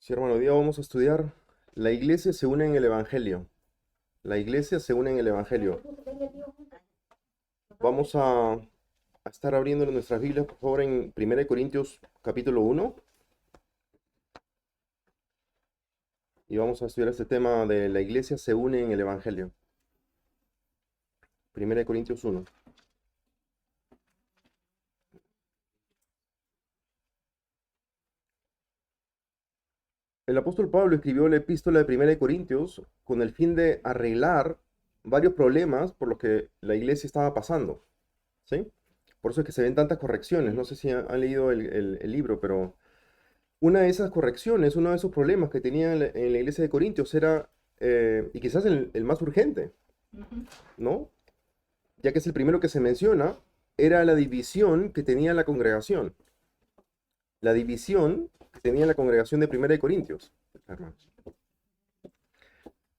Sí, hermano, hoy día vamos a estudiar la iglesia se une en el Evangelio. La iglesia se une en el Evangelio. Vamos a estar abriendo nuestras Biblias, por favor, en 1 Corintios capítulo 1 y vamos a estudiar este tema de la iglesia se une en el Evangelio. 1 Corintios 1. El apóstol Pablo escribió la epístola de 1 Corintios con el fin de arreglar varios problemas por los que la iglesia estaba pasando, ¿sí? Por eso es que se ven tantas correcciones. No sé si han leído el libro, pero una de esas correcciones, uno de esos problemas que tenía en la iglesia de Corintios era, y quizás el más urgente, ¿no? Ya que es el primero que se menciona, era la división que tenía la congregación. La división que tenía la congregación de 1 Corintios, hermanos.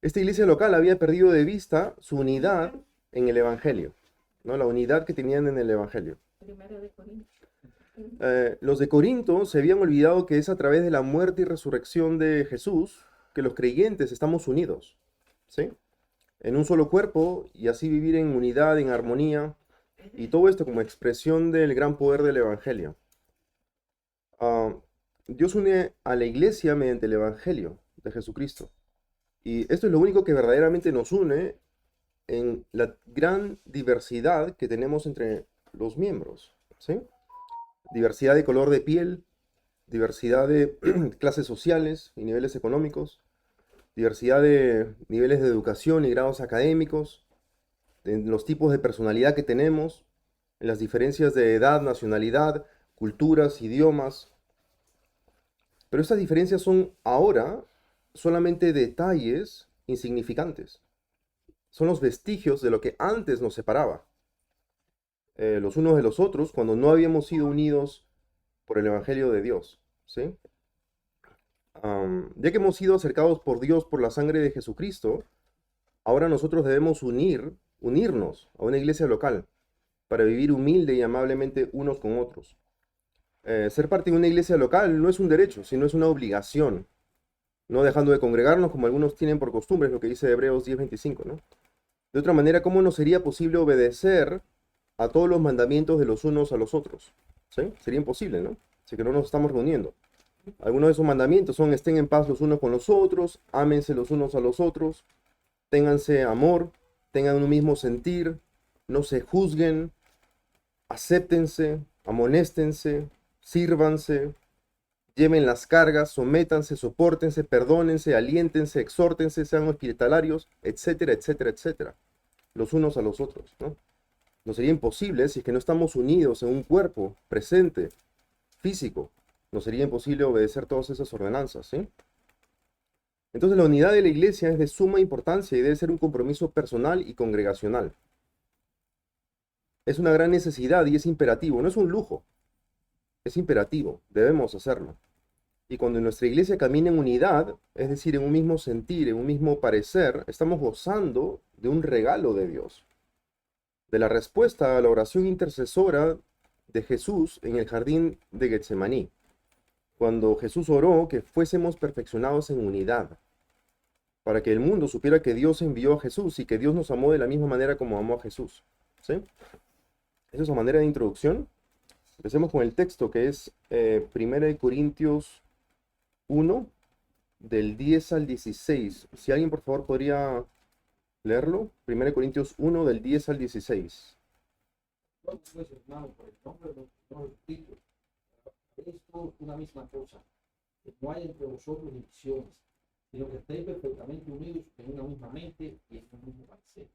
Esta iglesia local había perdido de vista su unidad en el Evangelio, ¿no? La unidad que tenían en el Evangelio. Los de Corinto se habían olvidado que es a través de la muerte y resurrección de Jesús que los creyentes estamos unidos, ¿sí? En un solo cuerpo y así vivir en unidad, en armonía, y todo esto como expresión del gran poder del Evangelio. Ah, Dios une a la iglesia mediante el Evangelio de Jesucristo. Y esto es lo único que verdaderamente nos une en la gran diversidad que tenemos entre los miembros, ¿sí? Diversidad de color de piel, diversidad de clases sociales y niveles económicos, diversidad de niveles de educación y grados académicos, en los tipos de personalidad que tenemos, en las diferencias de edad, nacionalidad, culturas, idiomas. Pero estas diferencias son ahora solamente detalles insignificantes. Son los vestigios de lo que antes nos separaba, los unos de los otros, cuando no habíamos sido unidos por el Evangelio de Dios, ¿sí? Ya que hemos sido acercados por Dios por la sangre de Jesucristo, ahora nosotros debemos unirnos a una iglesia local para vivir humilde y amablemente unos con otros. Ser parte de una iglesia local no es un derecho, sino es una obligación, no dejando de congregarnos como algunos tienen por costumbre, es lo que dice Hebreos 10:25, ¿no? De otra manera, ¿cómo nos sería posible obedecer a todos los mandamientos de los unos a los otros? ¿Sí? Sería imposible, ¿no? Así que no nos estamos reuniendo. Algunos de esos mandamientos son: estén en paz los unos con los otros, ámense los unos a los otros, ténganse amor, tengan un mismo sentir, no se juzguen, acéptense, amonéstense, sírvanse, lleven las cargas, sométanse, sopórtense, perdónense, aliéntense, exhórtense, sean hospitalarios, etcétera, etcétera, etcétera, los unos a los otros, ¿no? No sería imposible si es que no estamos unidos en un cuerpo presente, físico. No sería imposible obedecer todas esas ordenanzas, ¿sí? Entonces la unidad de la iglesia es de suma importancia y debe ser un compromiso personal y congregacional. Es una gran necesidad y es imperativo, no es un lujo, es imperativo, debemos hacerlo. Y cuando nuestra iglesia camina en unidad, es decir, en un mismo sentir, en un mismo parecer, estamos gozando de un regalo de Dios, de la respuesta a la oración intercesora de Jesús en el jardín de Getsemaní, cuando Jesús oró que fuésemos perfeccionados en unidad, para que el mundo supiera que Dios envió a Jesús y que Dios nos amó de la misma manera como amó a Jesús. ¿Sí? Esa es su manera de introducción. Empecemos con el texto que es 1 Corintios 1, del 10 al 16. Si alguien por favor podría leerlo. 1 Corintios 1, del 10 al 16. No, pues, hermano, por el nombre de nuestro Cristo, esto una misma cosa, que no hay entre vosotros divisiones, sino que estéis perfectamente unidos en una misma mente y en un mismo parecer.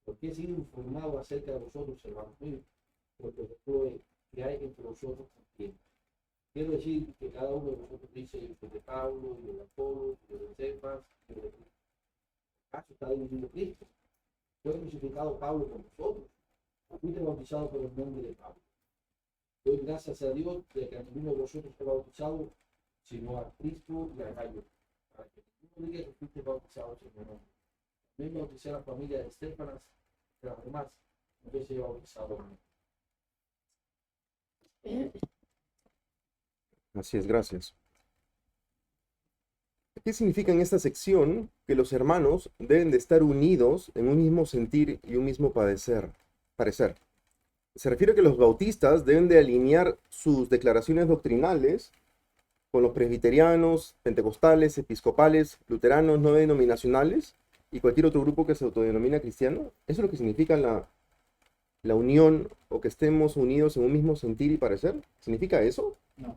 Porque he sido informado acerca de vosotros, hermanos míos, porque después que hay entre vosotros también. Quiero decir que cada uno de vosotros dice: yo soy de Pablo, yo de Apolo, yo de Cefas, yo de Cristo. ¿Acaso está dividido Cristo? Fue crucificado Pablo con vosotros. Fuiste bautizado por el nombre de Pablo. Doy gracias a Dios de que a ninguno de vosotros fue bautizado, sino a Cristo y a Gallo, para que ninguno diga que fuiste bautizado en mi nombre. También bauticé a la familia de Estefanas, de las demás, no que se haya bautizado en mí. Así es, gracias. ¿Qué significa en esta sección que los hermanos deben de estar unidos en un mismo sentir y un mismo parecer? Se refiere a que los bautistas deben de alinear sus declaraciones doctrinales con los presbiterianos, pentecostales, episcopales, luteranos, no denominacionales y cualquier otro grupo que se autodenomina cristiano. Eso es lo que significa la unión o que estemos unidos en un mismo sentir y parecer. ¿Significa eso? No,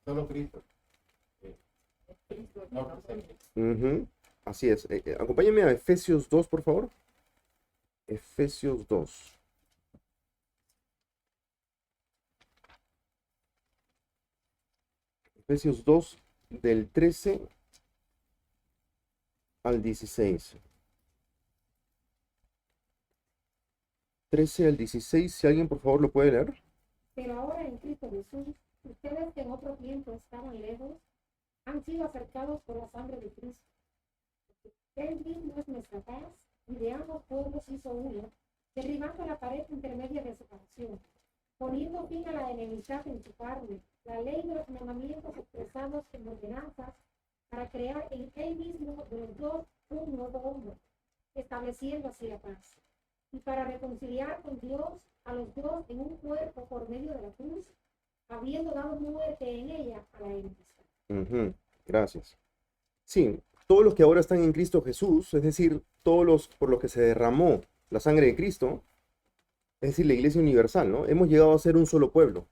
solo Cristo. No presente. Ujú, así es. Acompáñame a Efesios 2, por favor. Efesios 2. Efesios 2, del 13 al 16. 13 al 16, si alguien por favor lo puede leer. Pero ahora en Cristo Jesús, ustedes que en otro tiempo estaban lejos, han sido acercados por la sangre de Cristo. Él mismo es nuestra paz, y de ambos pueblos hizo uno, derribando la pared intermedia de separación, poniendo fin a la enemistad en su carne, la ley de los mandamientos expresados en ordenanzas, para crear en él mismo de los dos un nuevo hombre, estableciendo así la paz. Y para reconciliar con Dios a los dos en un cuerpo por medio de la cruz, habiendo dado muerte en ella a la enemistad. Ujú, gracias. Sí, todos los que ahora están en Cristo Jesús, es decir, todos los por los que se derramó la sangre de Cristo, es decir, la Iglesia Universal, ¿no? Hemos llegado a ser un solo pueblo,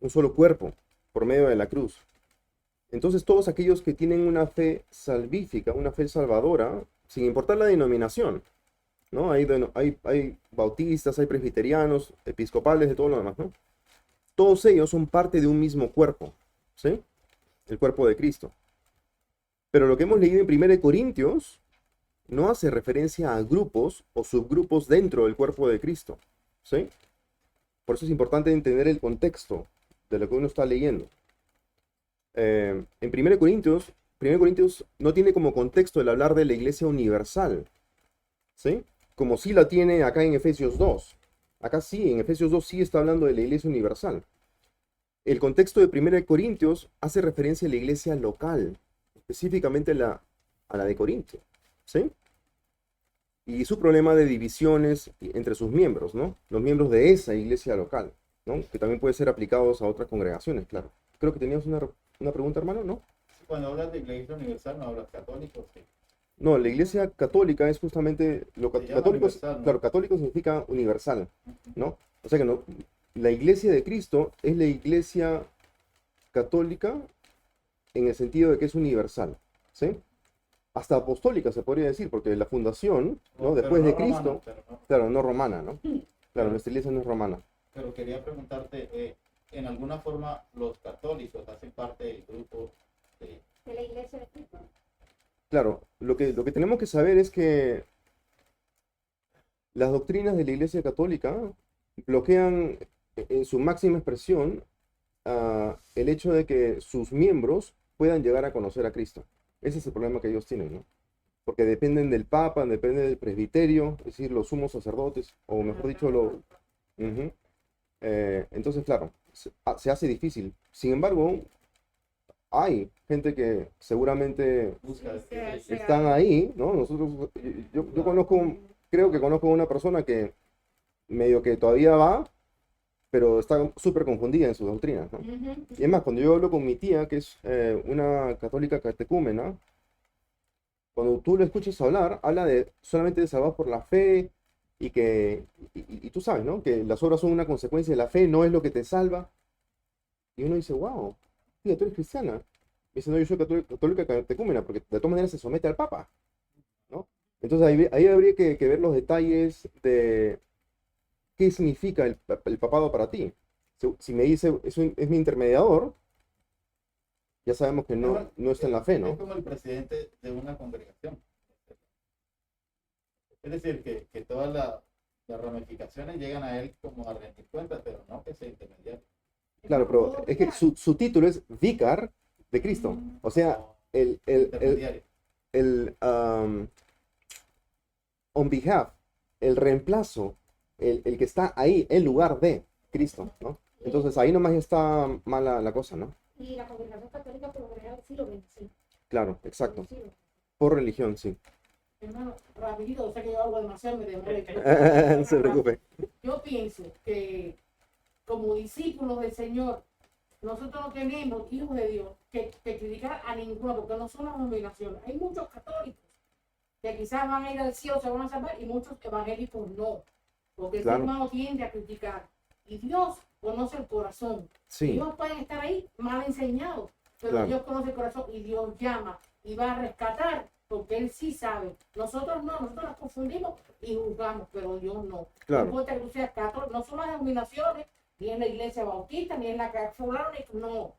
un solo cuerpo, por medio de la cruz. Entonces, todos aquellos que tienen una fe salvífica, una fe salvadora, sin importar la denominación, ¿no? Hay bautistas, hay presbiterianos, episcopales, de todo lo demás, ¿no? Todos ellos son parte de un mismo cuerpo, ¿sí? El cuerpo de Cristo. Pero lo que hemos leído en 1 Corintios no hace referencia a grupos o subgrupos dentro del cuerpo de Cristo, ¿sí? Por eso es importante entender el contexto de lo que uno está leyendo. En 1 Corintios no tiene como contexto el hablar de la iglesia universal, ¿sí? Como sí la tiene acá en Efesios 2. Acá sí, en Efesios 2 sí está hablando de la iglesia universal. El contexto de 1 Corintios hace referencia a la iglesia local, específicamente a la de Corintio, ¿sí? Y su problema de divisiones entre sus miembros, ¿no? Los miembros de esa iglesia local, ¿no? Que también puede ser aplicados a otras congregaciones, claro. Creo que tenías una pregunta, hermano, ¿no? Cuando hablas de Iglesia Universal, no hablas católicos, sí. No, la iglesia católica es justamente Se llama católico, universal, ¿no? claro, católico significa universal, ¿no? O sea que no, la iglesia de Cristo es la iglesia católica en el sentido de que es universal, ¿sí? Hasta apostólica se podría decir, porque la fundación, ¿no? Pero Después de no romana, Cristo, pero no. claro, no romana, ¿no? Claro, nuestra iglesia no es romana. Pero quería preguntarte, ¿en alguna forma los católicos hacen parte del grupo de... De la iglesia de Cristo. Claro, lo que tenemos que saber es que las doctrinas de la iglesia católica bloquean en su máxima expresión el hecho de que sus miembros puedan llegar a conocer a Cristo. Ese es el problema que ellos tienen, ¿no? Porque dependen del Papa, dependen del presbiterio, es decir, los sumos sacerdotes, o mejor dicho, Ujú. Entonces, claro, se hace difícil. Sin embargo, hay gente que seguramente busca Sí, sí. están ahí, ¿no? Yo conozco, creo que conozco a una persona que medio que todavía va, pero está súper confundida en sus doctrinas, ¿no? Ujú. Y es más, cuando yo hablo con mi tía, que es una católica catecúmena, cuando tú lo escuchas hablar, habla de solamente de salvados por la fe y tú sabes, ¿no? Que las obras son una consecuencia de la fe, no es lo que te salva. Y uno dice, wow, tía, tú eres cristiana. Y dice, no, yo soy católica catecúmena, porque de todas maneras se somete al Papa, ¿no? Entonces ahí habría que ver los detalles de qué significa el papado para ti. Si me dice, es mi intermediador, ya sabemos que no está en la fe, Es ¿no? como el presidente de una congregación. Es decir, que todas las ramificaciones llegan a él como a rendir cuentas, pero no que sea intermediario. Claro, pero es que su título es Vicar de Cristo. O sea, Intermediario. on behalf, el reemplazo, el que está ahí en lugar de Cristo, ¿no? Entonces ahí nomás está mala la cosa, ¿no? Y la congregación católica por lo general sí lo ven, sí. Claro, exacto. Sí. Por religión, sí. Hermano, rapidito, sé que yo hablo demasiado, me demoré. No se preocupe. Yo pienso que como discípulos del Señor, nosotros no tenemos, hijos de Dios, que criticar a ninguno, porque no son las denominaciones. Hay muchos católicos que quizás van a ir al cielo, se van a salvar, y muchos evangélicos no. Porque el Claro. ser humano tiende a criticar. Y Dios conoce el corazón. Sí, Ellos pueden estar ahí mal enseñados, pero Claro. Dios conoce el corazón y Dios llama y va a rescatar, porque Él sí sabe. Nosotros no, nosotros nos confundimos y juzgamos, pero Dios no. Claro. No importa que tú seas católico, no son las denominaciones, ni en la iglesia bautista, ni en la fulana, no.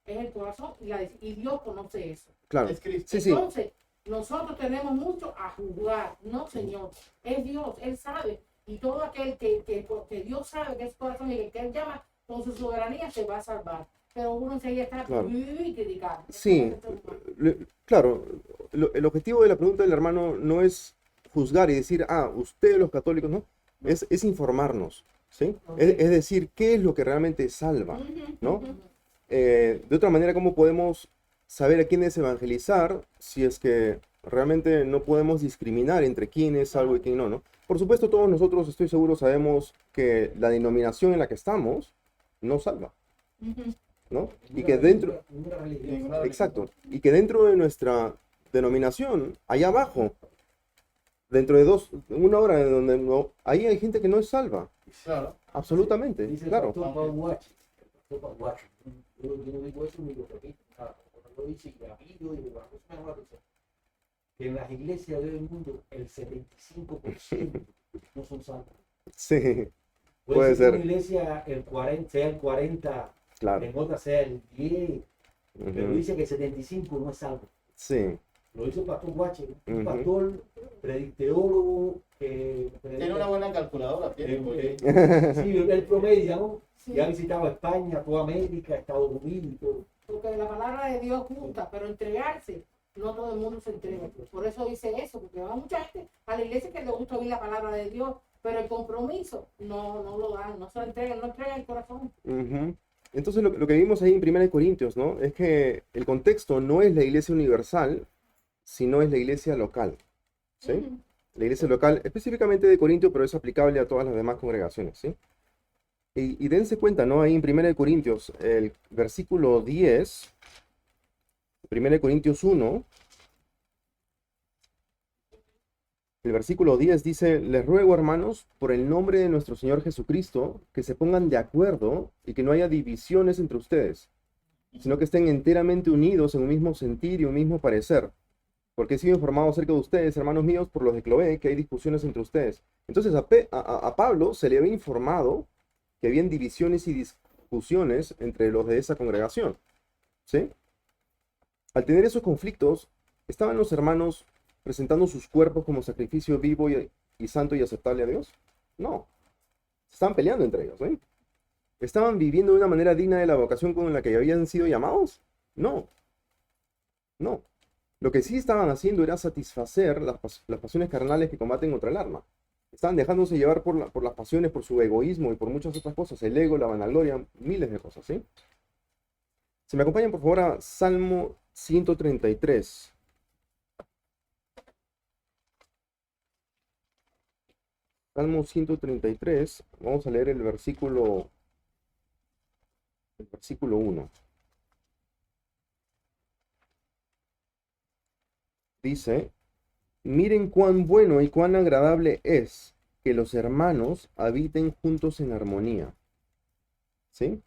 Es el corazón y Dios conoce eso. claro. Es Cristo. Sí, sí. Entonces, nosotros tenemos mucho a juzgar, no, Señor. Es Dios, Él sabe. Y todo aquel que Dios sabe que es corazón y que Él llama con su soberanía se va a salvar. Pero uno enseguida está Claro. y criticar. Sí, claro, el objetivo de la pregunta del hermano no es juzgar y decir, ustedes los católicos, ¿no? Es informarnos, ¿sí? Es decir, ¿qué es lo que realmente salva, ¿no? De otra manera, ¿cómo podemos saber a quién es evangelizar si es que realmente no podemos discriminar entre quién es salvo y quién no, ¿no? Por supuesto, todos nosotros, estoy seguro, sabemos que la denominación en la que estamos no salva, ¿no? Y que dentro... Una religión. Exacto. Y que dentro de nuestra denominación, allá abajo, dentro de una hora en donde no, ahí hay gente que no es salva. Claro. Absolutamente, Dice el claro. pastor Paul Watch, el pastor Paul Watch, yo no digo eso ni lo repito, nada, cuando lo dice y rapidito y la cosa me llama la atención, que en las iglesias del mundo el 75% no son salvos. Sí, Puede Puede ser que ser. en una iglesia el 40, sea el 40, claro. en otra sea el 10, pero Ujú. dice que el 75 no es salvo. Sí, Lo dice el pastor Watch, un Ujú. pastor teólogo que Tiene una buena calculadora, tiene, porque sí, el promedio, ¿no? Sí. Y ha visitado España, toda América, Estados Unidos y todo. Porque la palabra de Dios junta, pero entregarse, no todo el mundo se entrega. Por eso dice eso, porque va mucha gente a la iglesia que le gusta oír la palabra de Dios, pero el compromiso no lo dan, no se lo entregan, no entregan el corazón. Ujú. Entonces lo que vimos ahí en 1 Corintios, ¿no? Es que el contexto no es la iglesia universal, sino es la iglesia local, ¿sí? La iglesia local, específicamente de Corintio, pero es aplicable a todas las demás congregaciones, ¿sí? Y dense cuenta, ¿no? Ahí en 1 Corintios, el versículo 10, 1 Corintios 1, el versículo 10 dice, les ruego, hermanos, por el nombre de nuestro Señor Jesucristo, que se pongan de acuerdo y que no haya divisiones entre ustedes, sino que estén enteramente unidos en un mismo sentir y un mismo parecer. Porque he sido informado acerca de ustedes, hermanos míos, por los de Cloé, que hay discusiones entre ustedes. Entonces a Pablo se le había informado que habían divisiones y discusiones entre los de esa congregación, ¿sí? Al tener esos conflictos, ¿estaban los hermanos presentando sus cuerpos como sacrificio vivo y santo y aceptable a Dios? No. Se estaban peleando entre ellos, ¿sí? ¿Estaban viviendo de una manera digna de la vocación con la que habían sido llamados? No. No. Lo que sí estaban haciendo era satisfacer las pasiones carnales que combaten contra el alma. Estaban dejándose llevar por las pasiones, por su egoísmo y por muchas otras cosas. El ego, la vanagloria, miles de cosas, ¿sí? Si me acompañan, por favor, a Salmo 133. Salmo 133. Vamos a leer el versículo 1. Dice, miren cuán bueno y cuán agradable es que los hermanos habiten juntos en armonía. ¿Sí?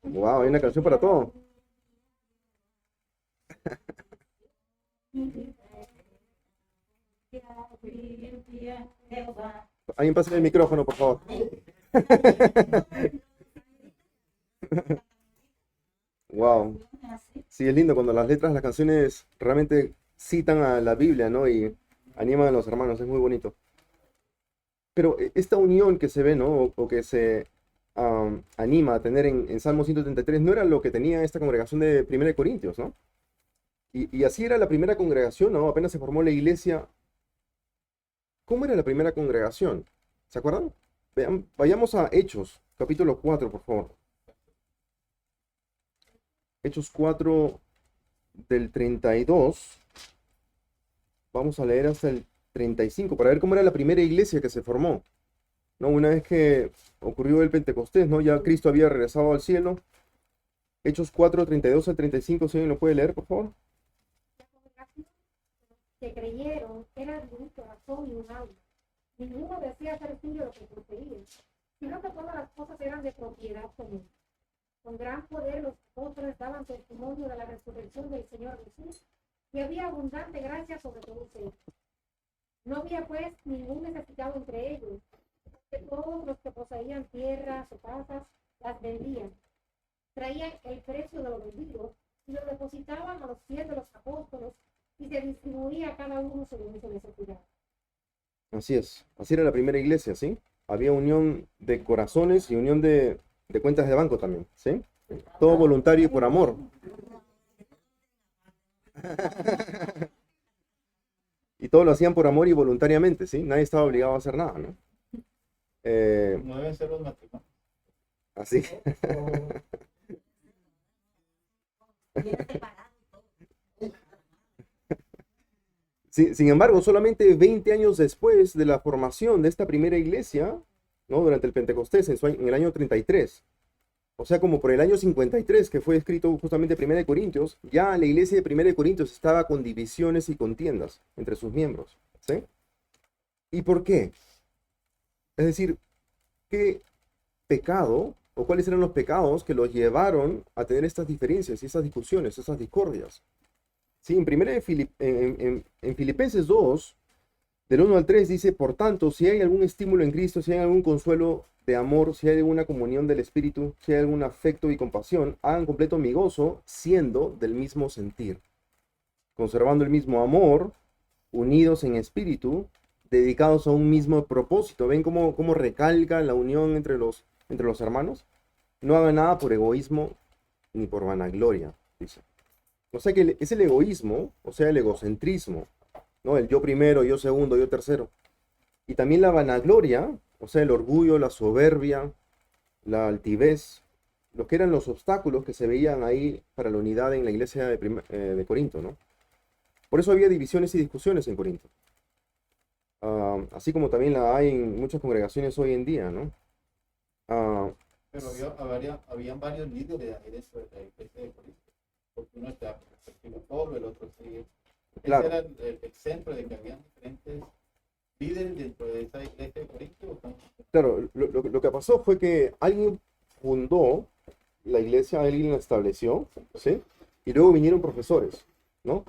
Wow, hay una canción para todo. Alguien pase el micrófono, por favor. Wow. Sí, es lindo cuando las letras de las canciones realmente citan a la Biblia, ¿no? Y animan a los hermanos, es muy bonito. Pero esta unión que se ve, ¿no? O que se anima a tener en Salmo 133, no era lo que tenía esta congregación de 1 Corintios, ¿no? Y así era la primera congregación, ¿no? Apenas se formó la iglesia. ¿Cómo era la primera congregación? ¿Se acuerdan? Vayamos a Hechos, capítulo 4, por favor. Hechos 4 del 32. Vamos a leer hasta el 35 para ver cómo era la primera iglesia que se formó. ¿No? Una vez que ocurrió el Pentecostés, ¿no? Ya Cristo había regresado al cielo. Hechos 4, 32 al 35, si alguien lo puede leer, por favor. La congregación que creyeron era de un corazón y un alma. Ninguno decía ser suyo lo que poseía, sino que todas las cosas eran de propiedad común. Con gran poder los apóstoles daban testimonio de la resurrección del Señor Jesús, y había abundante gracia sobre todos ellos. No había pues ningún necesitado entre ellos, porque todos los que poseían tierras o casas las vendían, traían el precio de lo vendido y lo depositaban a los pies de los apóstoles, y se distribuía a cada uno según su necesidad. Así es, así era la primera iglesia, ¿sí? Había unión de corazones y unión de cuentas de banco también, ¿sí? Todo voluntario y por amor. Y todo lo hacían por amor y voluntariamente, ¿sí? Nadie estaba obligado a hacer nada, ¿no? No deben ser los matrimonios. Así. Sin embargo, solamente 20 años después de la formación de esta primera iglesia, ¿no? Durante el Pentecostés, en el año 33, o sea, como por el año 53, que fue escrito justamente 1 Corintios, ya la iglesia de 1 Corintios estaba con divisiones y contiendas entre sus miembros, ¿sí? ¿Y por qué? Es decir, ¿qué pecado o cuáles eran los pecados que los llevaron a tener estas diferencias y estas discusiones, estas discordias? Sí, en Filipenses 2, del 1 al 3 dice, por tanto, si hay algún estímulo en Cristo, si hay algún consuelo de amor, si hay alguna comunión del Espíritu, si hay algún afecto y compasión, hagan completo mi gozo, siendo del mismo sentir, conservando el mismo amor, unidos en espíritu, dedicados a un mismo propósito. ¿Ven cómo recalca la unión entre los hermanos? No hagan nada por egoísmo ni por vanagloria, dice. O sea que es el egoísmo, o sea, el egocentrismo, ¿no? El yo primero, yo segundo, yo tercero. Y también la vanagloria, o sea, el orgullo, la soberbia, la altivez, lo que eran los obstáculos que se veían ahí para la unidad en la iglesia de Corinto, ¿no? Por eso había divisiones y discusiones en Corinto. Así como también la hay en muchas congregaciones hoy en día, ¿no? Pero habían varios líderes de eso, de la iglesia de Corinto. Porque uno está perspectiva Pablo, el otro sigue. Claro. Ese era el centro de que habían diferentes líderes dentro de esa iglesia de Corinto. Claro, lo que pasó fue que alguien fundó la iglesia, alguien la estableció, ¿sí? Y luego vinieron profesores, ¿no?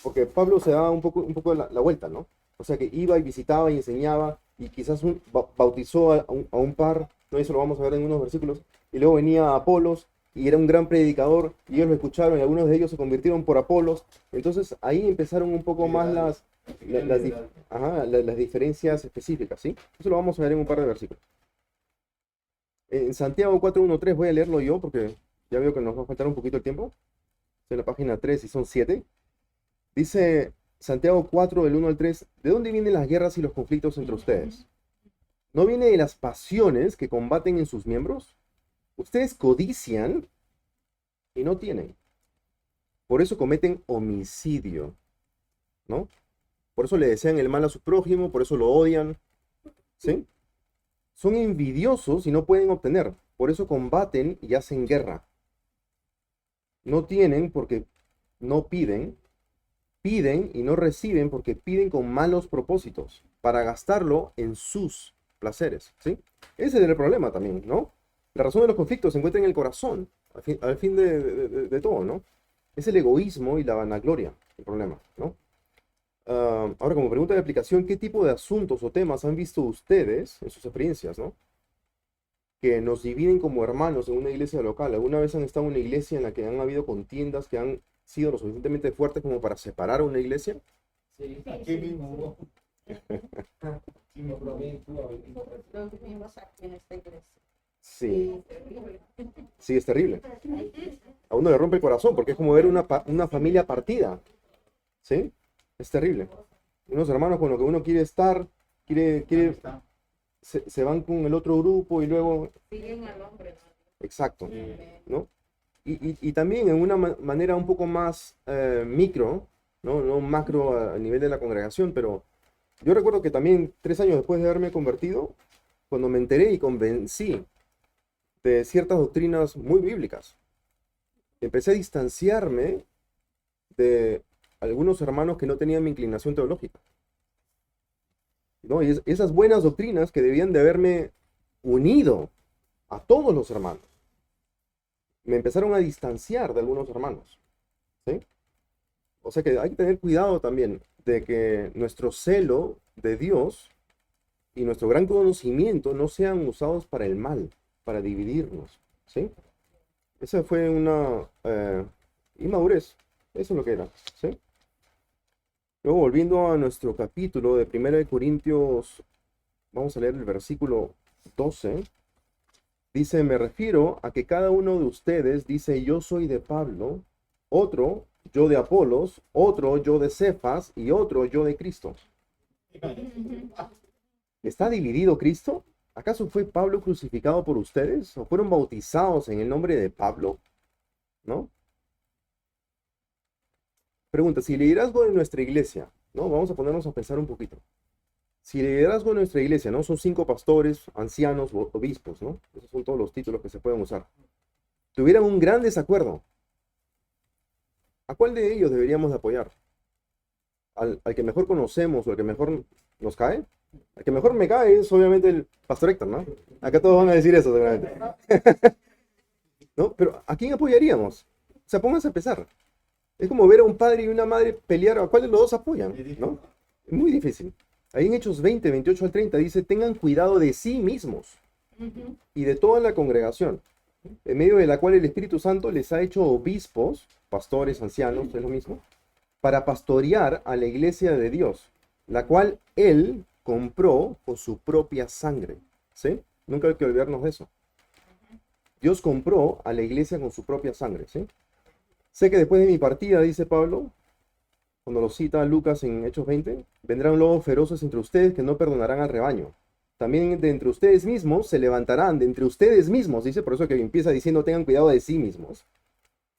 Porque Pablo se daba un poco la vuelta, ¿no? O sea que iba y visitaba y enseñaba y quizás bautizó a un par, ¿no? Eso lo vamos a ver en unos versículos. Y luego venía Apolos y era un gran predicador y ellos lo escucharon y algunos de ellos se convirtieron por Apolos. Entonces ahí empezaron un poco más las diferencias específicas, ¿sí? Eso lo vamos a ver en un par de versículos. En Santiago 4:1-3 voy a leerlo yo porque ya veo que nos va a faltar un poquito el tiempo. Estoy en la página 3 y son 7. Dice Santiago 4 del 1 al 3, ¿de dónde vienen las guerras y los conflictos entre ustedes? ¿No viene de las pasiones que combaten en sus miembros? Ustedes codician y no tienen. Por eso cometen homicidio, ¿no? Por eso le desean el mal a su prójimo, por eso lo odian, ¿sí? Son envidiosos y no pueden obtener, por eso combaten y hacen guerra. No tienen porque no piden, piden y no reciben porque piden con malos propósitos, para gastarlo en sus placeres, ¿sí? Ese es el problema también, ¿no? La razón de los conflictos se encuentra en el corazón, al fin de todo, ¿no? Es el egoísmo y la vanagloria el problema, ¿no? Ahora, como pregunta de aplicación, ¿qué tipo de asuntos o temas han visto ustedes en sus experiencias, ¿no? Que nos dividen como hermanos en una iglesia local? ¿Alguna vez han estado en una iglesia en la que han habido contiendas que han sido lo suficientemente fuertes como para separar a una iglesia? Sí, Aquí mismo hubo. lo probé en Cuba. Nosotros vivimos aquí en esta iglesia. Sí, sí, es terrible. A uno le rompe el corazón porque es como ver una familia partida. ¿Sí? Es terrible. Unos hermanos con los que uno quiere estar, Está. se van con el otro grupo y luego... Siguen al hombre. Exacto, ¿no? Y también en una manera un poco más micro, ¿no? No macro a nivel de la congregación, pero yo recuerdo que también 3 años después de haberme convertido, cuando me enteré y convencí de ciertas doctrinas muy bíblicas, empecé a distanciarme de algunos hermanos que no tenían mi inclinación teológica, ¿no? Y esas buenas doctrinas que debían de haberme unido a todos los hermanos, me empezaron a distanciar de algunos hermanos, ¿sí? O sea que hay que tener cuidado también de que nuestro celo de Dios y nuestro gran conocimiento no sean usados para el mal, para dividirnos, ¿sí? Esa fue una inmadurez, eso es lo que era, ¿sí? Luego, volviendo a nuestro capítulo de 1 Corintios, vamos a leer el versículo 12. Dice, me refiero a que cada uno de ustedes dice, yo soy de Pablo, otro, yo de Apolos, otro, yo de Cefas y otro, yo de Cristo. ¿Está dividido Cristo? ¿Acaso fue Pablo crucificado por ustedes? ¿O fueron bautizados en el nombre de Pablo? ¿No? Pregunta, si el liderazgo de nuestra iglesia, ¿no? Vamos a ponernos a pensar un poquito. Si el liderazgo de nuestra iglesia, ¿no? Son 5 pastores, ancianos, obispos, ¿no? Esos son todos los títulos que se pueden usar. Tuvieran un gran desacuerdo. ¿A cuál de ellos deberíamos de apoyar? ¿Al que mejor conocemos o al que mejor nos cae? Al que mejor me cae es obviamente el pastor Héctor, ¿no? Acá todos van a decir eso seguramente. ¿No? Pero ¿a quién apoyaríamos? O sea, pónganse a pensar. Es como ver a un padre y una madre pelear. ¿A cuál de los dos apoyan? ¿No? Es muy difícil. Ahí en Hechos 20, 28 al 30 dice, tengan cuidado de sí mismos y de toda la congregación, en medio de la cual el Espíritu Santo les ha hecho obispos, pastores, ancianos, es lo mismo, para pastorear a la iglesia de Dios, la cual Él compró con su propia sangre. ¿Sí? Nunca hay que olvidarnos de eso. Dios compró a la iglesia con su propia sangre. ¿Sí? Sé que después de mi partida, dice Pablo, cuando lo cita Lucas en Hechos 20, vendrán lobos feroces entre ustedes que no perdonarán al rebaño. También de entre ustedes mismos se levantarán, de entre ustedes mismos, dice, por eso que empieza diciendo tengan cuidado de sí mismos.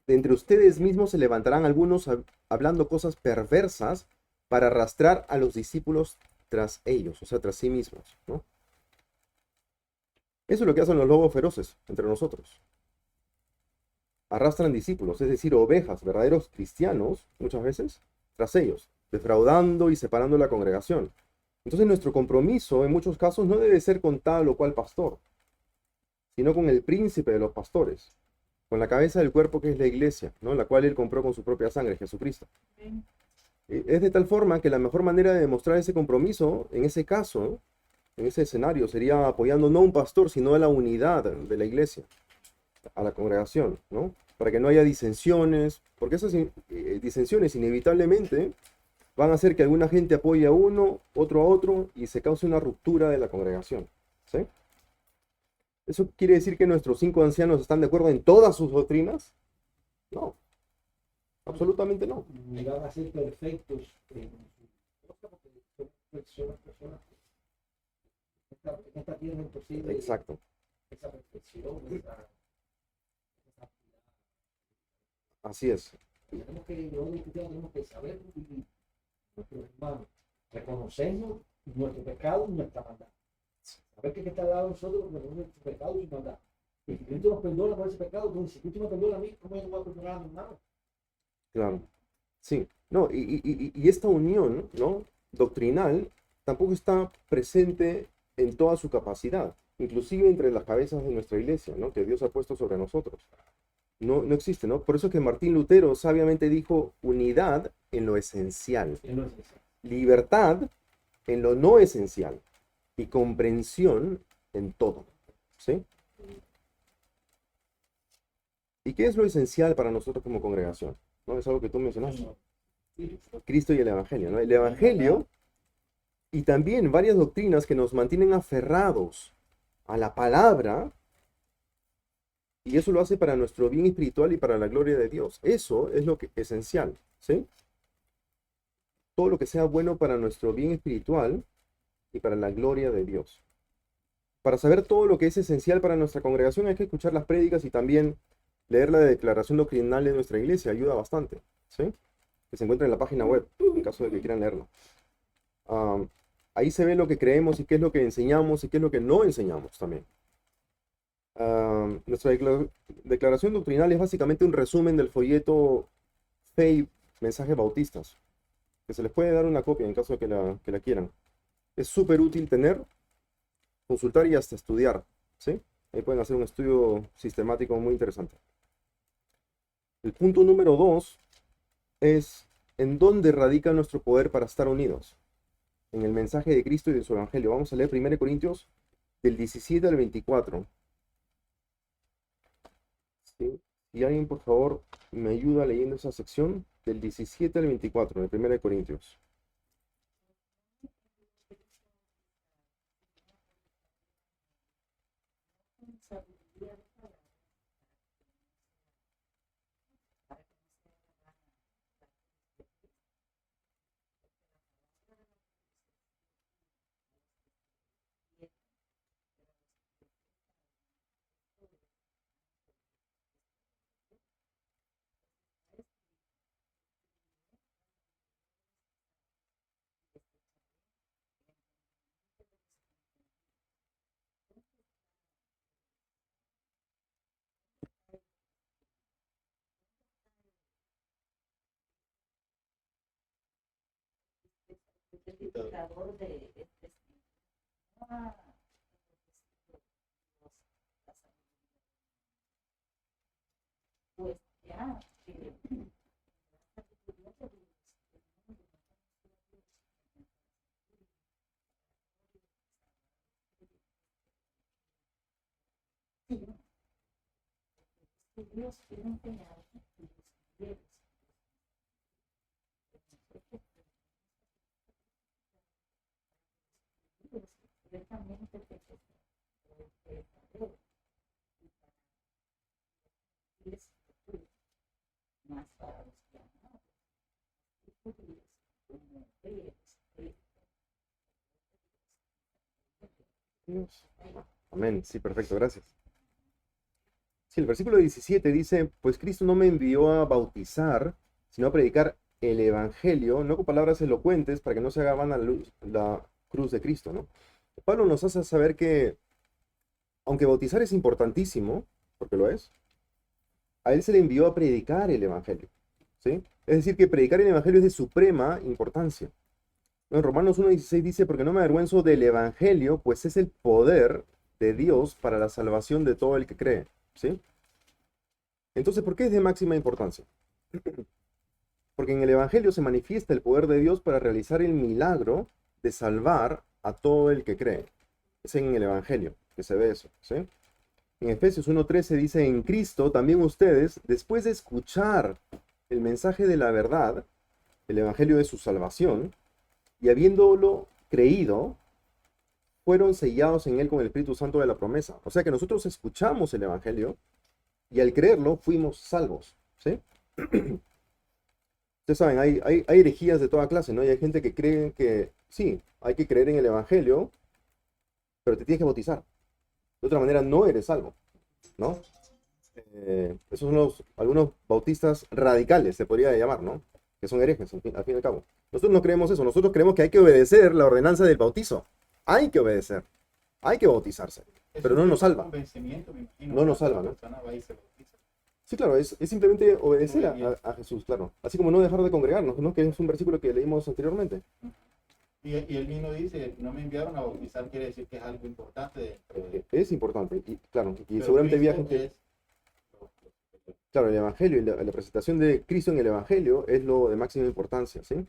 De entre ustedes mismos se levantarán algunos hablando cosas perversas para arrastrar a los discípulos tras ellos, o sea, tras sí mismos, ¿no? Eso es lo que hacen los lobos feroces entre nosotros. Arrastran discípulos, es decir, ovejas, verdaderos cristianos, muchas veces, tras ellos, defraudando y separando la congregación. Entonces nuestro compromiso en muchos casos no debe ser con tal o cual pastor, sino con el príncipe de los pastores, con la cabeza del cuerpo que es la iglesia, ¿no? La cual Él compró con su propia sangre, Jesucristo. Es de tal forma que la mejor manera de demostrar ese compromiso, en ese caso, en ese escenario, sería apoyando no a un pastor, sino a la unidad de la iglesia, a la congregación, ¿no? Para que no haya disensiones, porque esas disensiones inevitablemente van a hacer que alguna gente apoye a uno, otro a otro, y se cause una ruptura de la congregación, ¿sí? ¿Eso quiere decir que nuestros 5 ancianos están de acuerdo en todas sus doctrinas? No, absolutamente no. Ni van a ser perfectos en su cosa, porque son personas que en esta tierra es imposible Exacto. esa perfección, esa Así es. tenemos que, los cristianos tenemos que saber vivir nuestros hermanos, reconocernos nuestro pecado y nuestra maldad. Saber que está al lado de nosotros, nuestro pecado y su maldad. Y si Cristo nos perdona por ese pecado, entonces si Cristo me perdona a mí, ¿cómo yo no voy a perdonar a mi hermano? Claro. Sí. No, y esta unión, ¿no? Doctrinal tampoco está presente en toda su capacidad, inclusive entre las cabezas de nuestra iglesia, ¿no? Que Dios ha puesto sobre nosotros. No, no existe, ¿no? Por eso es que Martín Lutero sabiamente dijo unidad en lo esencial, Que no es eso. libertad en lo no esencial y comprensión en todo, ¿sí? ¿Y qué es lo esencial para nosotros como congregación? ¿No? Es algo que tú mencionaste. Cristo y el Evangelio, ¿no? El Evangelio y también varias doctrinas que nos mantienen aferrados a la palabra Y eso lo hace para nuestro bien espiritual y para la gloria de Dios. Eso es lo que esencial, ¿sí? Todo lo que sea bueno para nuestro bien espiritual y para la gloria de Dios. Para saber todo lo que es esencial para nuestra congregación hay que escuchar las prédicas y también leer la declaración doctrinal de nuestra iglesia. Ayuda bastante, ¿sí? Que se encuentra en la página web, en caso de que quieran leerlo. Ahí se ve lo que creemos y qué es lo que enseñamos y qué es lo que no enseñamos también. Nuestra declaración doctrinal es básicamente un resumen del folleto Fe y Mensajes Bautistas, que se les puede dar una copia en caso de que la quieran. Es súper útil tener, consultar y hasta estudiar, ¿sí? Ahí pueden hacer un estudio sistemático muy interesante. El punto número 2 es en dónde radica nuestro poder para estar unidos. En el mensaje de Cristo y de su Evangelio. Vamos a leer 1 Corintios del 17 al 24. ¿Sí? Si alguien, por favor, me ayuda leyendo esa sección del 17 al 24 de 1 Corintios. Multiplicador de pues ya Dios quiere enseñar directamente más para los que Dios. Amén. Sí, perfecto, gracias. Sí, el versículo 17 dice, pues Cristo no me envió a bautizar, sino a predicar el Evangelio, no con palabras elocuentes, para que no se haga vana la cruz de Cristo, ¿no? Pablo nos hace saber que, aunque bautizar es importantísimo, porque lo es, a él se le envió a predicar el Evangelio, ¿sí? Es decir, que predicar el Evangelio es de suprema importancia. En Romanos 1:16 dice, porque no me avergüenzo del Evangelio, pues es el poder de Dios para la salvación de todo el que cree, ¿sí? Entonces, ¿por qué es de máxima importancia? Porque en el Evangelio se manifiesta el poder de Dios para realizar el milagro de salvar a todo el que cree. Es en el Evangelio que se ve eso, ¿sí? En Efesios 1:13 dice, en Cristo también ustedes, después de escuchar el mensaje de la verdad, el Evangelio de su salvación, y habiéndolo creído, fueron sellados en él con el Espíritu Santo de la promesa. O sea que nosotros escuchamos el Evangelio y al creerlo fuimos salvos, ¿sí? Ustedes saben, hay herejías de toda clase, ¿no? Y hay gente que cree que sí, hay que creer en el Evangelio, pero te tienes que bautizar. De otra manera no eres salvo, ¿no? Esos son algunos bautistas radicales, se podría llamar, ¿no? Que son herejes, al fin y al cabo. Nosotros no creemos eso, nosotros creemos que hay que obedecer la ordenanza del bautizo. Hay que obedecer, hay que bautizarse, pero no nos salva. No nos salva, ¿no? Sí, claro, es simplemente obedecer a Jesús, claro. Así como no dejar de congregarnos, ¿no? Que es un versículo que leímos anteriormente. Y él mismo dice, no me enviaron a bautizar, quiere decir que es algo importante. Es importante, y claro, y Pero seguramente había Cristo gente... es- Claro, el Evangelio y la presentación de Cristo en el Evangelio es lo de máxima importancia, ¿sí?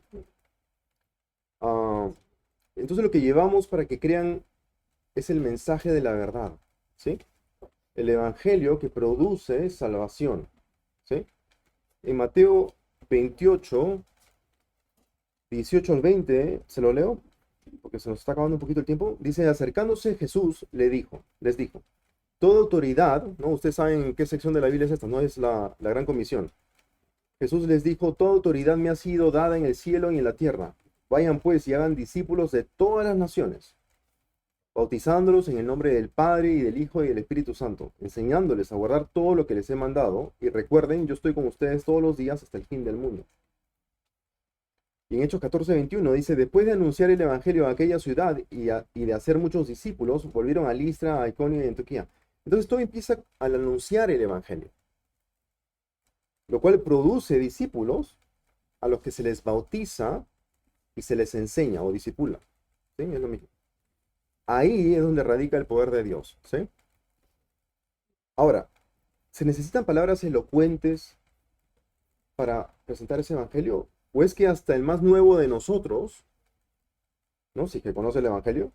Entonces lo que llevamos para que crean es el mensaje de la verdad, ¿sí? El Evangelio que produce salvación, ¿sí? En Mateo 28, 18 al 20, ¿se lo leo? Porque se nos está acabando un poquito el tiempo. Dice, acercándose Jesús les dijo, toda autoridad, ¿no? Ustedes saben en qué sección de la Biblia es esta, ¿no? Es la Gran Comisión. Jesús les dijo, toda autoridad me ha sido dada en el cielo y en la tierra. Vayan pues y hagan discípulos de todas las naciones, bautizándolos en el nombre del Padre y del Hijo y del Espíritu Santo, enseñándoles a guardar todo lo que les he mandado, y recuerden, yo estoy con ustedes todos los días hasta el fin del mundo. Y en Hechos 14:21 dice, después de anunciar el Evangelio a aquella ciudad y de hacer muchos discípulos, volvieron a Listra, a Iconio y a Antioquía. Entonces todo empieza al anunciar el Evangelio, lo cual produce discípulos a los que se les bautiza y se les enseña o discipula. ¿Sí? Es lo mismo. Ahí es donde radica el poder de Dios. ¿Sí? Ahora, ¿se necesitan palabras elocuentes para presentar ese Evangelio? ¿O es que hasta el más nuevo de nosotros, ¿no? Si que conoce el Evangelio,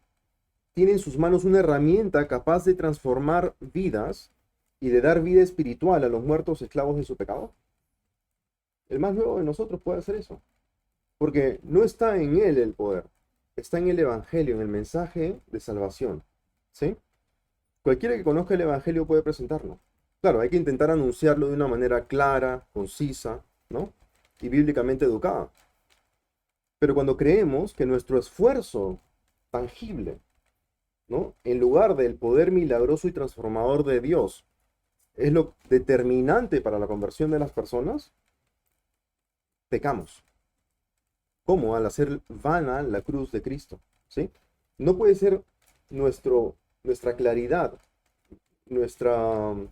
tiene en sus manos una herramienta capaz de transformar vidas y de dar vida espiritual a los muertos esclavos de su pecado? El más nuevo de nosotros puede hacer eso. Porque no está en él el poder, está en el Evangelio, en el mensaje de salvación. ¿Sí? Cualquiera que conozca el Evangelio puede presentarlo. Claro, hay que intentar anunciarlo de una manera clara, concisa, ¿no? Y bíblicamente educada. Pero cuando creemos que nuestro esfuerzo tangible, ¿no? En lugar del poder milagroso y transformador de Dios, es lo determinante para la conversión de las personas, pecamos. ¿Cómo? Al hacer vana la cruz de Cristo. ¿Sí? No puede ser nuestra claridad, nuestro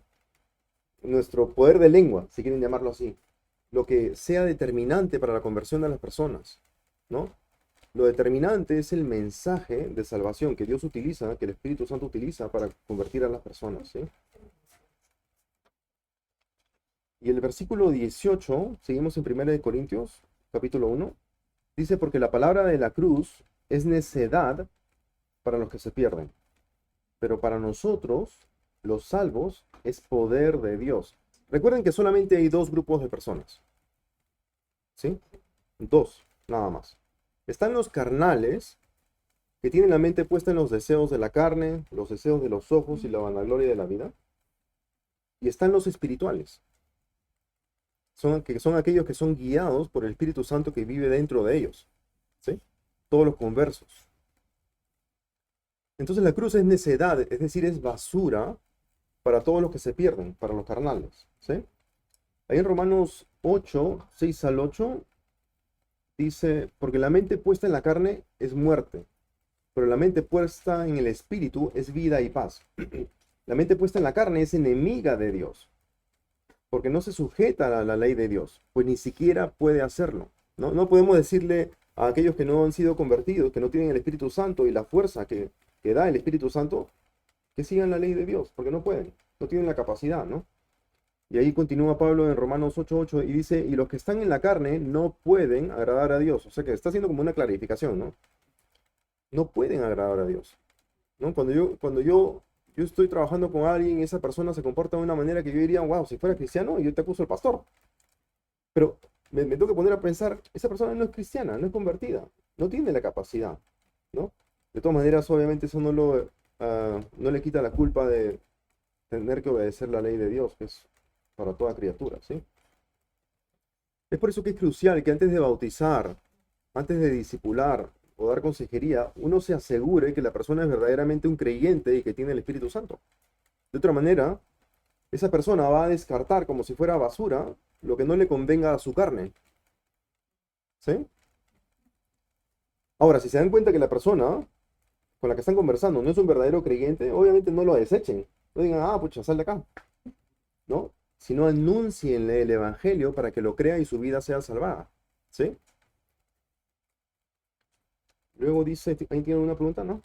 poder de lengua, si quieren llamarlo así, lo que sea determinante para la conversión de las personas, ¿no? Lo determinante es el mensaje de salvación que Dios utiliza, que el Espíritu Santo utiliza para convertir a las personas, ¿sí? Y el versículo 18, seguimos en 1 Corintios, capítulo 1, dice, porque la palabra de la cruz es necedad para los que se pierden, pero para nosotros, los salvos, es poder de Dios. Recuerden que solamente hay dos grupos de personas. ¿Sí? Dos, nada más. Están los carnales, que tienen la mente puesta en los deseos de la carne, los deseos de los ojos y la vanagloria de la vida. Y están los espirituales. Son aquellos que son guiados por el Espíritu Santo que vive dentro de ellos. ¿Sí? Todos los conversos. Entonces la cruz es necedad, es decir, es basura para todos los que se pierden, para los carnales. ¿Sí? Ahí en Romanos 8, 6 al 8, dice, porque la mente puesta en la carne es muerte, pero la mente puesta en el espíritu es vida y paz. La mente puesta en la carne es enemiga de Dios, porque no se sujeta a la ley de Dios, pues ni siquiera puede hacerlo. No podemos decirle a aquellos que no han sido convertidos, que no tienen el Espíritu Santo y la fuerza que da el Espíritu Santo, que sigan la ley de Dios, porque no pueden, no tienen la capacidad, ¿no? Y ahí continúa Pablo en Romanos 8:8 y dice, y los que están en la carne no pueden agradar a Dios. O sea que está haciendo como una clarificación, ¿no? No pueden agradar a Dios, ¿no? Cuando yo estoy trabajando con alguien y esa persona se comporta de una manera que yo diría, wow, si fuera cristiano, yo te acuso al pastor. Pero me tengo que poner a pensar, esa persona no es cristiana, no es convertida, no tiene la capacidad, ¿no? De todas maneras, obviamente eso no le quita la culpa de tener que obedecer la ley de Dios, que es para toda criatura, ¿sí? Es por eso que es crucial que antes de bautizar, antes de discipular o dar consejería, uno se asegure que la persona es verdaderamente un creyente y que tiene el Espíritu Santo. De otra manera, esa persona va a descartar como si fuera basura lo que no le convenga a su carne. ¿Sí? Ahora, si se dan cuenta que la persona con la que están conversando no es un verdadero creyente, obviamente no lo desechen. No digan, pucha, sal de acá. ¿No? Sino anúncienle el Evangelio para que lo crea y su vida sea salvada. ¿Sí? Luego dice, ahí tiene una pregunta, ¿no?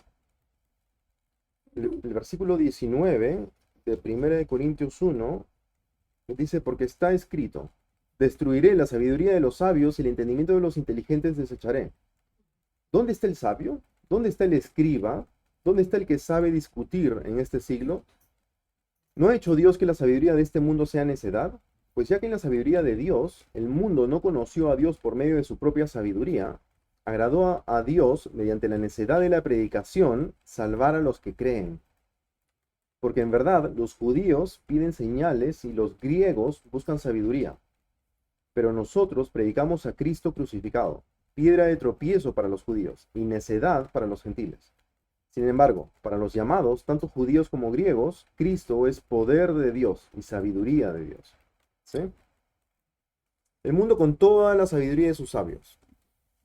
El versículo 19 de 1 Corintios 1 dice, porque está escrito, destruiré la sabiduría de los sabios y el entendimiento de los inteligentes desecharé. ¿Dónde está el sabio? ¿Dónde está el escriba? ¿Dónde está el que sabe discutir en este siglo? ¿No ha hecho Dios que la sabiduría de este mundo sea necedad? Pues ya que en la sabiduría de Dios, el mundo no conoció a Dios por medio de su propia sabiduría, agradó a Dios, mediante la necedad de la predicación, salvar a los que creen. Porque en verdad los judíos piden señales y los griegos buscan sabiduría. Pero nosotros predicamos a Cristo crucificado, piedra de tropiezo para los judíos y necedad para los gentiles. Sin embargo, para los llamados, tanto judíos como griegos, Cristo es poder de Dios y sabiduría de Dios. ¿Sí? El mundo con toda la sabiduría de sus sabios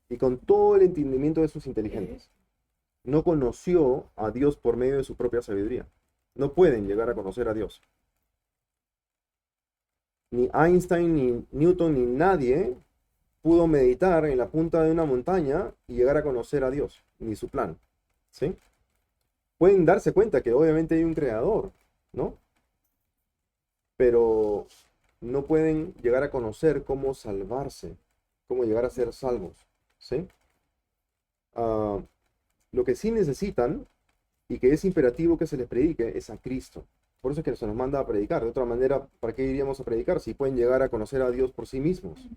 y con todo el entendimiento de sus inteligentes no conoció a Dios por medio de su propia sabiduría. No pueden llegar a conocer a Dios. Ni Einstein, ni Newton, ni nadie pudo meditar en la punta de una montaña y llegar a conocer a Dios, ni su plan. ¿Sí? Pueden darse cuenta que obviamente hay un creador, ¿no? Pero no pueden llegar a conocer cómo salvarse, cómo llegar a ser salvos, ¿sí? Lo que sí necesitan y que es imperativo que se les predique es a Cristo. Por eso es que se nos manda a predicar. De otra manera, ¿para qué iríamos a predicar si pueden llegar a conocer a Dios por sí mismos?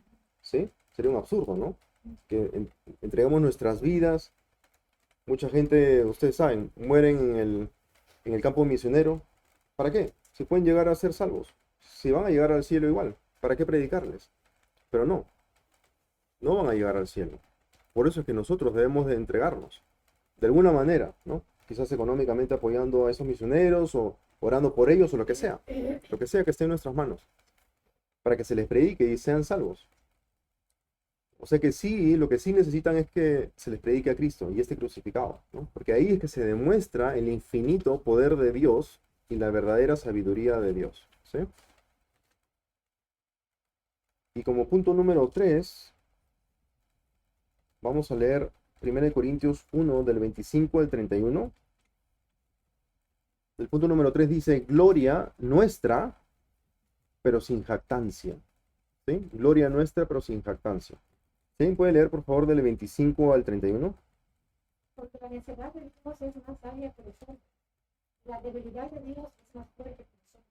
¿Sí? Sería un absurdo, ¿no? Que entregamos nuestras vidas. Mucha gente, ustedes saben, mueren en el campo misionero. ¿Para qué? Si pueden llegar a ser salvos. Si van a llegar al cielo igual, ¿para qué predicarles? Pero no van a llegar al cielo. Por eso es que nosotros debemos de entregarnos. De alguna manera, ¿no? Quizás económicamente apoyando a esos misioneros o orando por ellos o lo que sea que esté en nuestras manos, para que se les predique y sean salvos. O sea que sí, lo que sí necesitan es que se les predique a Cristo y este crucificado, ¿no? Porque ahí es que se demuestra el infinito poder de Dios y la verdadera sabiduría de Dios, ¿sí? Y como punto número 3, vamos a leer 1 Corintios 1 del 25 al 31. El punto número 3 dice, gloria nuestra, pero sin jactancia. ¿Sí? Gloria nuestra, pero sin jactancia. ¿Sí? ¿Puede leer, por favor, del 25 al 31? Porque la necedad de Dios es más sabia que nosotros. La debilidad de Dios es más fuerte que nosotros.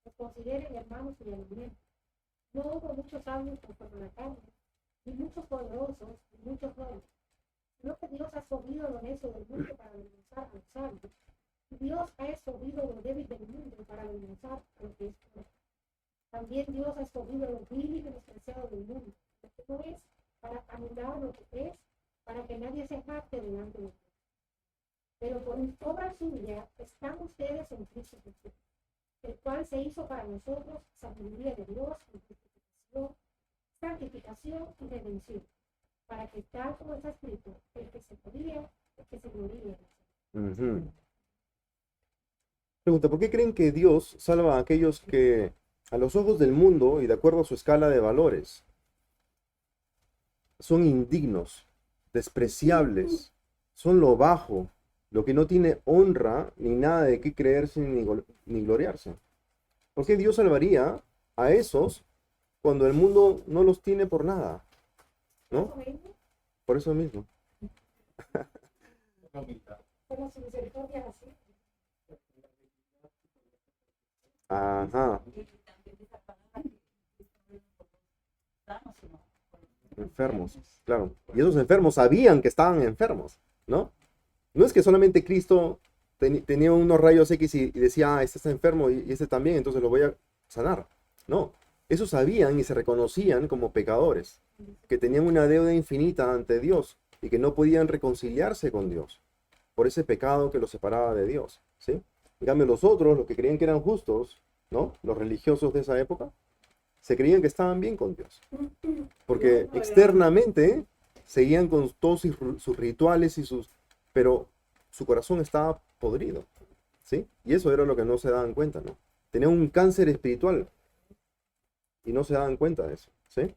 Los consideren hermanos y alimentos. No hubo muchos sabios conforme a la carne, ni muchos poderosos, ni muchos nobles. Sino que Dios ha escogido lo necio del mundo para avergonzar a los sabios. Dios ha escogido lo débil del mundo para avergonzar a lo que es fuerte. También Dios ha escogido lo vil y despreciado del mundo, lo que no es, para anular lo que es, para que nadie se jacte delante de Dios. Pero por obra suya están ustedes en Cristo Jesús, el cual se hizo para nosotros sabiduría de Dios, santificación y redención, para que tal como está escrito, el que se gloríe, el que se gloríe. Pregunta, ¿por qué creen que Dios salva a aquellos que, a los ojos del mundo y de acuerdo a su escala de valores, son indignos, despreciables, son lo bajo, lo que no tiene honra ni nada de qué creerse ni gloriarse? ¿Por qué Dios salvaría a esos cuando el mundo no los tiene por nada? ¿No? Por eso mismo. Pero su misericordia así. Ajá. Enfermos, claro. Y esos enfermos sabían que estaban enfermos, ¿no? No es que solamente Cristo tenía unos rayos X y decía, este está enfermo y este también, entonces lo voy a sanar. No, esos sabían y se reconocían como pecadores, que tenían una deuda infinita ante Dios y que no podían reconciliarse con Dios por ese pecado que los separaba de Dios, ¿sí? En cambio, los otros, los que creían que eran justos, ¿no? Los religiosos de esa época, se creían que estaban bien con Dios. Porque externamente seguían con todos sus rituales pero su corazón estaba podrido, ¿sí? Y eso era lo que no se daban cuenta, ¿no? Tenían un cáncer espiritual y no se daban cuenta de eso, ¿sí?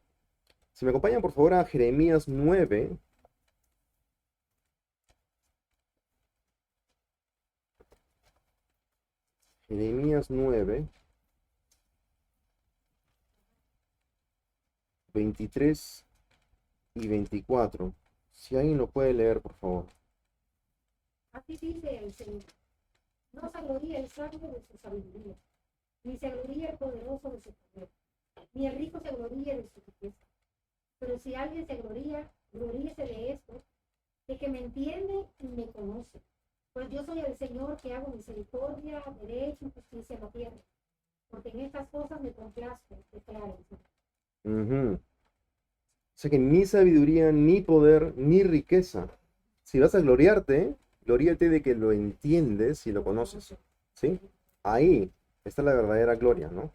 Si me acompañan, por favor, a Jeremías 9. Jeremías 9, 23 y 24. Si alguien lo puede leer, por favor. Así dice el Señor. No se gloríe el sabio de su sabiduría, ni se gloríe el poderoso de su poder, ni el rico se gloríe de su riqueza. Pero si alguien se gloría, gloríese de esto, de que me entiende y me conoce, Pues yo soy el Señor que hago misericordia, derecho y justicia en la tierra. Porque en estas cosas me complazco, declara el Señor. Ujú. O sea que ni sabiduría, ni poder, ni riqueza. Si vas a gloriarte, gloríate de que lo entiendes y lo conoces. ¿Sí? Ahí está la verdadera gloria, ¿no?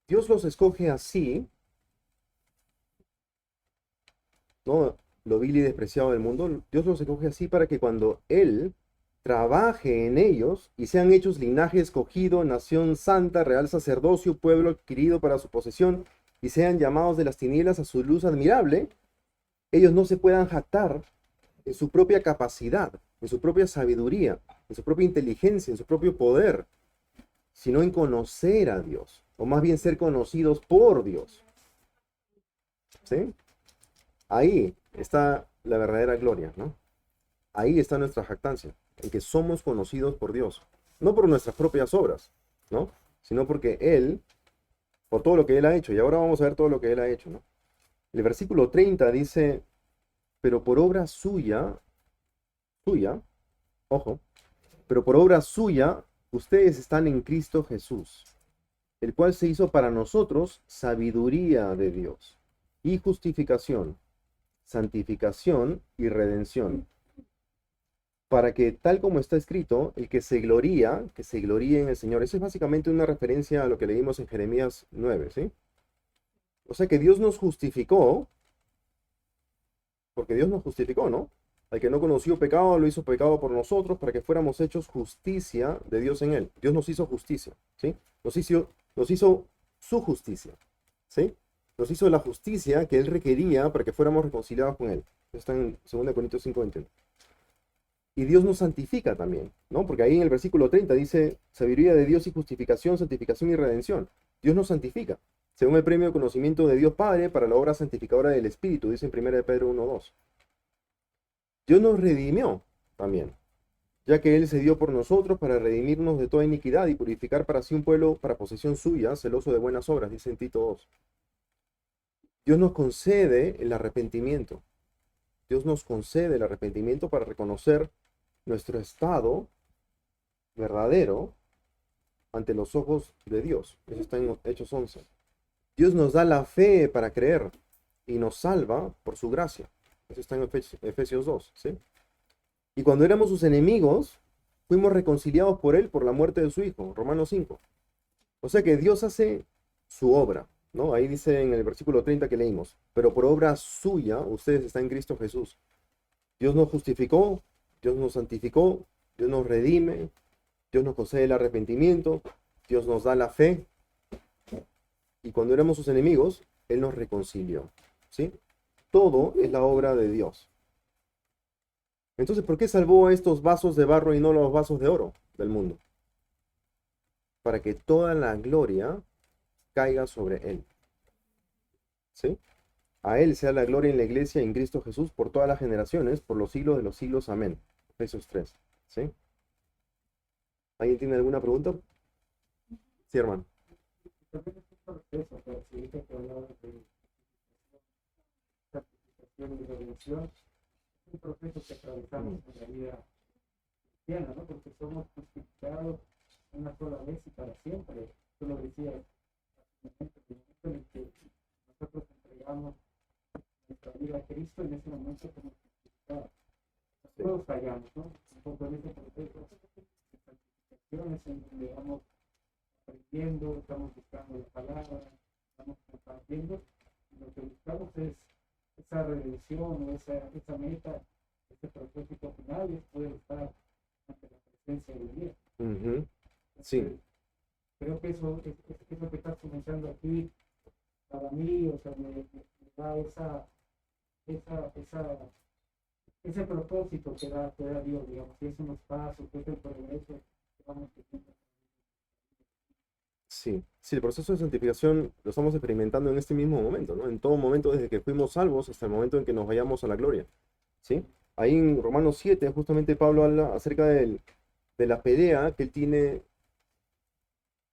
Dios los escoge así, ¿no? Lo vil y despreciado del mundo, Dios los escoge así para que cuando Él trabaje en ellos y sean hechos linaje escogido, nación santa, real sacerdocio, pueblo adquirido para su posesión, y sean llamados de las tinieblas a su luz admirable, ellos no se puedan jactar en su propia capacidad, en su propia sabiduría, en su propia inteligencia, en su propio poder, sino en conocer a Dios, o más bien ser conocidos por Dios. ¿Sí? Ahí está la verdadera gloria, ¿no? Ahí está nuestra jactancia, en que somos conocidos por Dios, no por nuestras propias obras, ¿no? Sino porque Él, por todo lo que Él ha hecho, y ahora vamos a ver todo lo que Él ha hecho, ¿no? El versículo 30 dice, pero por obra suya, ojo, pero por obra suya, ustedes están en Cristo Jesús, el cual se hizo para nosotros sabiduría de Dios, y justificación, santificación y redención, para que, tal como está escrito, el que se gloríe en el Señor. Eso es básicamente una referencia a lo que leímos en Jeremías 9, ¿sí? O sea que Dios nos justificó, porque Dios nos justificó, ¿no? Al que no conoció pecado, lo hizo pecado por nosotros, para que fuéramos hechos justicia de Dios en él. Dios nos hizo justicia, ¿sí? Nos hizo su justicia, ¿sí? Nos hizo la justicia que Él requería para que fuéramos reconciliados con Él. Eso está en 2 Corintios 5:21. Y Dios nos santifica también, ¿no? Porque ahí en el versículo 30 dice, sabiduría de Dios y justificación, santificación y redención. Dios nos santifica, según el premio de conocimiento de Dios Padre para la obra santificadora del Espíritu, dice en 1 Pedro 1:2. Dios nos redimió también, ya que Él se dio por nosotros para redimirnos de toda iniquidad y purificar para sí un pueblo para posesión suya, celoso de buenas obras, dice en Tito 2. Dios nos concede el arrepentimiento. Dios nos concede el arrepentimiento para reconocer nuestro estado verdadero ante los ojos de Dios. Eso está en Hechos 11. Dios nos da la fe para creer y nos salva por su gracia. Eso está en Efesios 2, ¿sí? Y cuando éramos sus enemigos, fuimos reconciliados por Él por la muerte de su Hijo, Romanos 5. O sea que Dios hace su obra, ¿no? Ahí dice en el versículo 30 que leímos, pero por obra suya, ustedes están en Cristo Jesús. Dios nos justificó, Dios nos santificó, Dios nos redime, Dios nos concede el arrepentimiento, Dios nos da la fe, y cuando éramos sus enemigos, Él nos reconcilió, ¿sí? Todo es la obra de Dios. Entonces, ¿por qué salvó a estos vasos de barro y no los vasos de oro del mundo? Para que toda la gloria caiga sobre Él, ¿sí? A Él sea la gloria en la iglesia en Cristo Jesús por todas las generaciones, por los siglos de los siglos. Amén. Efesios 3, ¿sí? ¿Alguien tiene alguna pregunta? Sí, hermano. También es un proceso, pero si dice que hablaba de santificación y redención, es un proceso que atravesamos en la vida cristiana, ¿no? Porque somos justificados una sola vez y para siempre. Tú lo decías, el momento en el que nosotros entregamos nuestra vida a Cristo, en ese momento somos justificados. Todos fallamos, ¿no? Un poco en ese proceso de santificación es en donde vamos aprendiendo, estamos buscando la palabra, estamos compartiendo, y lo que buscamos es esa redención o esa meta, ese propósito final, y es poder estar ante la presencia de Dios. Ujú. Sí. Creo que eso que estás comenzando aquí, para mí, o sea, me da ese propósito que da Dios, digamos, y esos pasos, que es el progreso que vamos teniendo. Sí, sí, el proceso de santificación lo estamos experimentando en este mismo momento, ¿no? En todo momento, desde que fuimos salvos hasta el momento en que nos vayamos a la gloria, ¿sí? Ahí en Romanos 7, justamente Pablo habla acerca de la pelea que él tiene,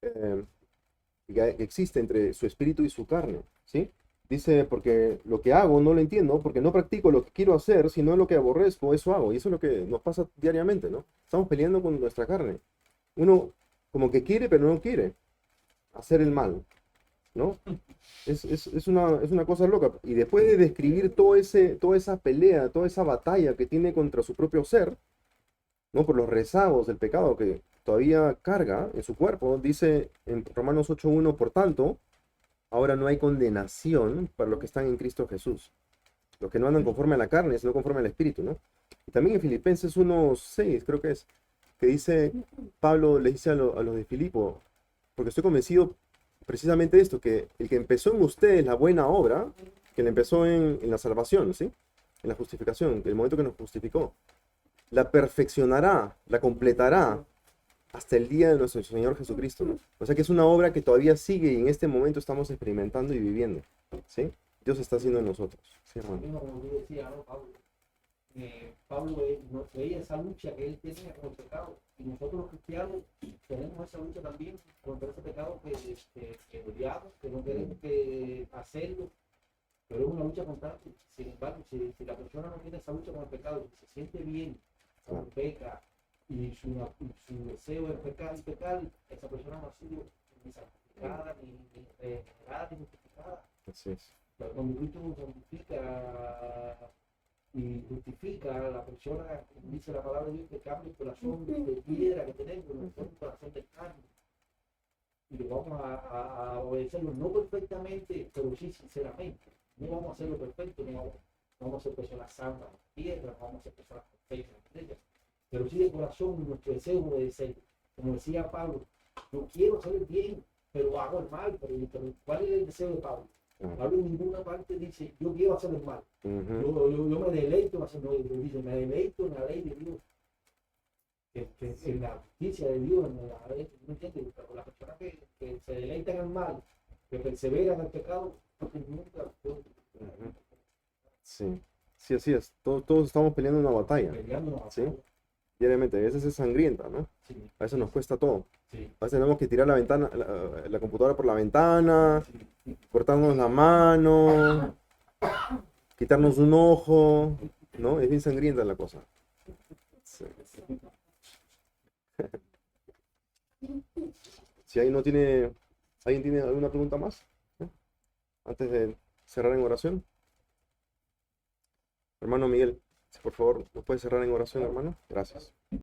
que existe entre su espíritu y su carne, ¿sí? Dice, porque lo que hago no lo entiendo, porque no practico lo que quiero hacer, sino lo que aborrezco, eso hago. Y eso es lo que nos pasa diariamente, ¿no? Estamos peleando con nuestra carne. Uno como que quiere, pero no quiere hacer el mal, ¿no? Es una cosa loca. Y después de describir toda esa pelea, toda esa batalla que tiene contra su propio ser, ¿no? Por los rezagos del pecado que todavía carga en su cuerpo, dice en Romanos 8:1, por tanto, ahora no hay condenación para los que están en Cristo Jesús. Los que no andan conforme a la carne, sino conforme al Espíritu, ¿no? Y también en Filipenses 1:6, creo que es, que dice, Pablo le dice a los de Filipo, porque estoy convencido precisamente de esto, que el que empezó en ustedes la buena obra, que le empezó en la salvación, ¿sí? En la justificación, el momento que nos justificó, la perfeccionará, la completará hasta el día de nuestro Señor Jesucristo, ¿no? O sea que es una obra que todavía sigue y en este momento estamos experimentando y viviendo, ¿sí? Dios está haciendo en nosotros, ¿sí, hermano? Mismo como tú decías, ¿no, Pablo? Pablo veía esa lucha que él tenía con el pecado, y nosotros los cristianos tenemos esa lucha también contra ese pecado que odiamos, que no queremos que hacerlo, pero es una lucha constante. Sin embargo, si la persona no tiene esa lucha con el pecado, y se siente bien cuando peca, y su deseo es pecar y pecar, esa persona no ha sido ni santificada, ni regenerada, ni justificada. Así es. Pero cuando Cristo nos santifica y justifica a la persona, como dice la palabra de Dios, que cambia el corazón de piedra que tenemos, un corazón de carne. Y lo vamos a obedecerlo, no perfectamente, pero sí sinceramente. No vamos a hacerlo perfecto, no vamos a ser personas santas en tierra, no vamos a ser personas perfectas en ella. Pero sí de corazón, nuestro deseo es obedecer. Como decía Pablo, yo quiero hacer el bien, pero hago el mal. Pero ¿cuál es el deseo de Pablo? Pablo en ninguna parte dice, yo quiero hacer el mal. Yo me deleito en hacer, no, dice, me deleito en la ley de Dios. En la justicia de Dios, en la ley, ¿no entiendes? Pero las personas que se deleitan en el mal, que perseveran en el pecado, nunca Sí, sí, así es. Todos estamos peleando una batalla, peleando. ¿sí? Diariamente. A veces es sangrienta, ¿no? Sí, A veces nos cuesta todo. sí. A veces tenemos que tirar la ventana, la computadora por la ventana, cortarnos la mano, quitarnos un ojo, ¿no? Es bien sangrienta la cosa. Sí. Si alguien tiene alguna pregunta más, ¿no? Antes de cerrar en oración. Hermano Miguel, si por favor nos puede cerrar en oración, hermano. Gracias.